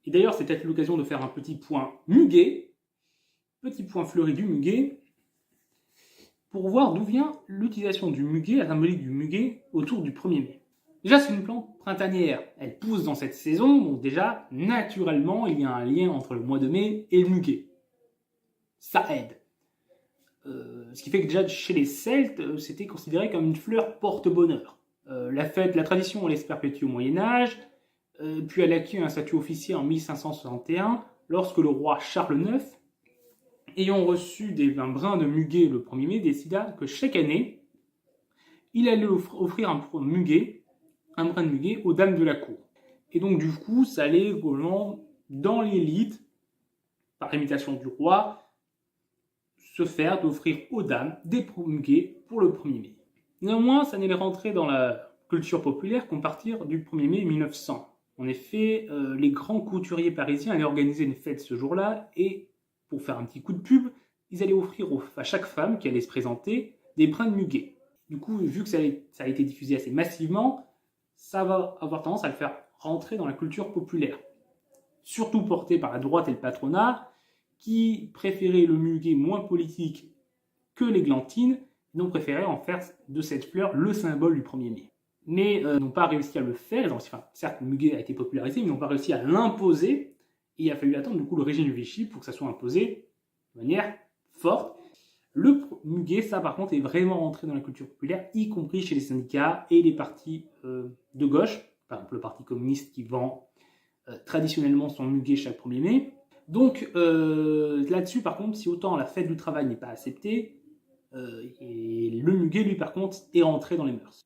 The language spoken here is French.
Et d'ailleurs, c'est peut-être l'occasion de faire un petit point muguet, petit point fleuri du muguet, pour voir d'où vient l'utilisation du muguet, la symbolique du muguet, autour du 1er mai. Déjà, c'est une plante printanière. Elle pousse dans cette saison, donc déjà, naturellement, il y a un lien entre le mois de mai et le muguet. Ça aide. Ce qui fait que déjà, chez les Celtes, c'était considéré comme une fleur porte-bonheur. La tradition, elle se perpétue au Moyen-Âge, puis elle acquit un statut officiel en 1561, lorsque le roi Charles IX, ayant reçu un brin de muguet le 1er mai, décida que chaque année, il allait offrir un brin de muguet aux dames de la cour. Et donc, du coup, ça allait vraiment dans l'élite, par imitation du roi, se faire d'offrir aux dames des muguets pour le 1er mai. Néanmoins, ça n'allait rentrer dans la culture populaire qu'à partir du 1er mai 1900. En effet, les grands couturiers parisiens allaient organiser une fête ce jour-là et, pour faire un petit coup de pub, ils allaient offrir à chaque femme qui allait se présenter des brins de muguet. Du coup, vu que ça a été diffusé assez massivement, ça va avoir tendance à le faire rentrer dans la culture populaire. Surtout porté par la droite et le patronat, qui préféraient le muguet moins politique que l'églantine, donc préféraient en faire de cette fleur le symbole du 1er mai. Mais n'ont pas réussi à le faire, enfin, certes le muguet a été popularisé, mais n'ont pas réussi à l'imposer, et il a fallu attendre du coup le régime de Vichy pour que ça soit imposé de manière forte. Le muguet, ça par contre, est vraiment rentré dans la culture populaire, y compris chez les syndicats et les partis de gauche, par exemple le Parti communiste qui vend traditionnellement son muguet chaque 1er mai. Donc là-dessus, par contre, si autant la fête du travail n'est pas acceptée, et le muguet, lui, par contre, est rentré dans les mœurs.